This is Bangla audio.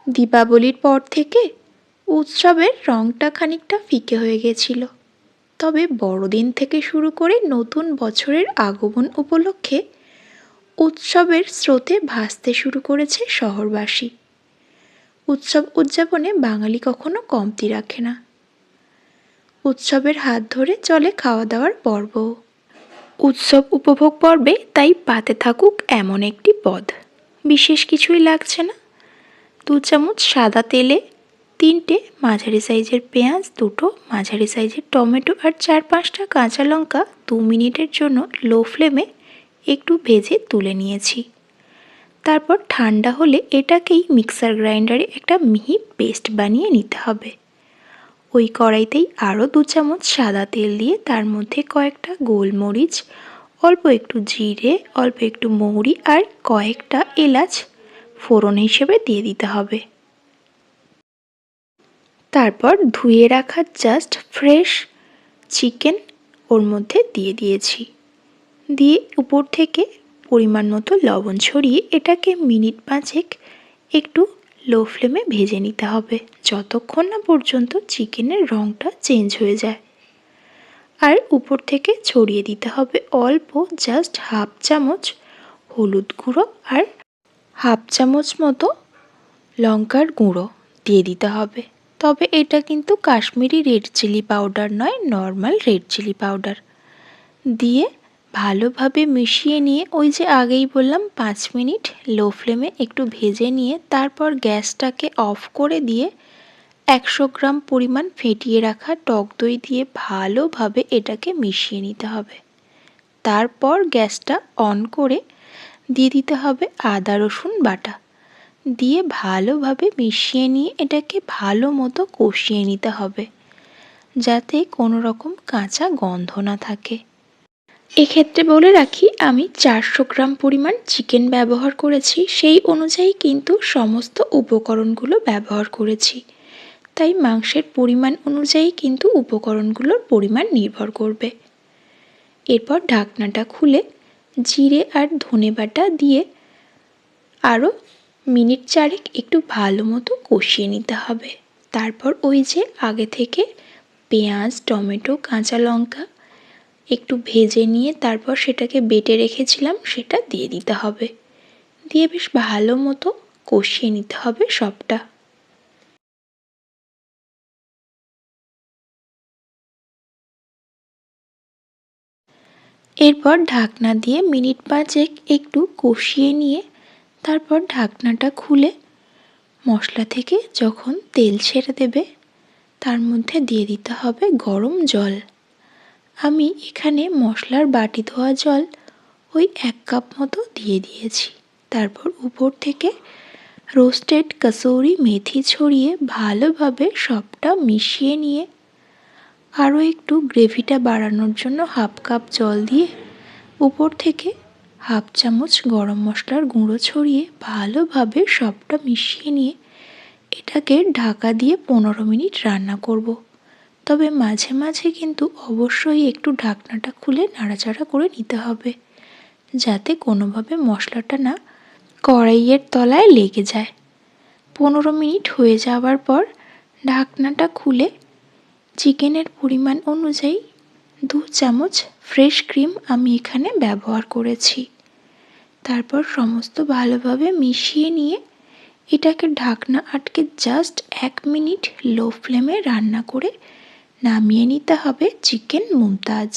দীপাবলির পর থেকে উৎসবের রঙটা খানিকটা ফিকে হয়ে গেছিল। তবে বড়দিন থেকে শুরু করে নতুন বছরের আগমন উপলক্ষে উৎসবের স্রোতে ভাসতে শুরু করেছে শহরবাসী। উৎসব উদযাপনে বাঙালি কখনো কমতি রাখে না। উৎসবের হাত ধরে চলে খাওয়া দাওয়ার পর্বও। উৎসব উপভোগ পর্বে তাই পাতে থাকুক এমন একটি পদ। বিশেষ কিছুই লাগছে না। 2 চামচ সাদা তেলে 3টে মাঝারি সাইজের পেঁয়াজ, 2টো মাঝারি সাইজের টমেটো আর 4-5টা কাঁচা লঙ্কা 2 মিনিটের জন্য লো ফ্লেমে একটু ভেজে তুলে নিয়েছি। তারপর ঠান্ডা হলে এটাকেই মিক্সার গ্রাইন্ডারে একটা মিহি পেস্ট বানিয়ে নিতে হবে। ওই কড়াইতেই আরও 2 চামচ সাদা তেল দিয়ে তার মধ্যে কয়েকটা গোলমরিচ, অল্প একটু জিরে, অল্প একটু মৌরি আর কয়েকটা এলাচ ফোড়ন হিসেবে দিয়ে দিতে হবে। তারপর ধুয়ে রাখা জাস্ট ফ্রেশ চিকেন ওর মধ্যে দিয়ে দিয়েছি। দিয়ে উপর থেকে পরিমাণ মতো লবণ ছড়িয়ে এটাকে মিনিট 5 একটু লো ফ্লেমে ভেজে নিতে হবে, যতক্ষণ না পর্যন্ত চিকেনের রঙটা চেঞ্জ হয়ে যায়। আর উপর থেকে ছড়িয়ে দিতে হবে অল্প জাস্ট হাফ চামচ হলুদ গুঁড়ো আর হাফ চামচ মতো লঙ্কার গুঁড়ো দিয়ে দিতে হবে। তবে এটা কিন্তু কাশ্মীরি রেড চিলি পাউডার নয়, নর্মাল রেড চিলি পাউডার দিয়ে ভালোভাবে মিশিয়ে নিয়ে ওই যে আগেই বললাম 5 মিনিট লো ফ্লেমে একটু ভেজে নিয়ে তারপর গ্যাসটাকে অফ করে দিয়ে 100 গ্রাম পরিমাণ ফেটিয়ে রাখা টক দই দিয়ে ভালোভাবে এটাকে মিশিয়ে নিতে হবে। তারপর গ্যাসটা অন করে দিয়ে দিতে হবে আদা রসুন বাটা, দিয়ে ভালোভাবে মিশিয়ে নিয়ে এটাকে ভালো মতো কষিয়ে নিতে হবে, যাতে কোনো রকম কাঁচা গন্ধ না থাকে। এক্ষেত্রে বলে রাখি, আমি 400 গ্রাম পরিমাণ চিকেন ব্যবহার করেছি, সেই অনুযায়ী কিন্তু সমস্ত উপকরণগুলো ব্যবহার করেছি। তাই মাংসের পরিমাণ অনুযায়ী কিন্তু উপকরণগুলোর পরিমাণ নির্ভর করবে। এরপর ঢাকনাটা খুলে জিরে আর ধনে বাটা দিয়ে আরও মিনিট 4 একটু ভালো মতো কষিয়ে নিতে হবে। তারপর ওই যে আগে থেকে পেঁয়াজ, টমেটো, কাঁচা লঙ্কা একটু ভেজে নিয়ে তারপর সেটাকে বেটে রেখেছিলাম, সেটা দিয়ে দিতে হবে। দিয়ে বেশ ভালো মতো কষিয়ে নিতে হবে সবটা। এরপর ঢাকনা দিয়ে মিনিট 5 একটু কষিয়ে নিয়ে তারপর ঢাকনাটা খুলে মশলা থেকে যখন তেল ছেড়ে দেবে তার মধ্যে দিয়ে দিতে হবে গরম জল। আমি এখানে মশলার বাটি ধোয়া জল ওই 1 কাপ মতো দিয়ে দিয়েছি। তারপর উপর থেকে রোস্টেড কসুরি মেথি ছড়িয়ে ভালোভাবে সবটা মিশিয়ে নিয়ে আরও একটু গ্রেভিটা বাড়ানোর জন্য হাফ কাপ জল দিয়ে উপর থেকে হাফ চামচ গরম মশলার গুঁড়ো ছড়িয়ে ভালোভাবে সবটা মিশিয়ে নিয়ে এটাকে ঢাকা দিয়ে 15 মিনিট রান্না করব। তবে মাঝে মাঝে কিন্তু অবশ্যই একটু ঢাকনাটা খুলে নাড়াচাড়া করে নিতে হবে, যাতে কোনোভাবে মশলাটা না কড়াইয়ের তলায় লেগে যায়। 15 মিনিট হয়ে যাওয়ার পর ঢাকনাটা খুলে চিকেনের পরিমাণ অনুযায়ী 2 চামচ ফ্রেশ ক্রিম আমি এখানে ব্যবহার করেছি। তারপর সমস্ত ভালোভাবে মিশিয়ে নিয়ে এটাকে ঢাকনা আটকে জাস্ট 1 মিনিট লো ফ্লেমে রান্না করে নামিয়ে নিতে হবে চিকেন মুমতাজ।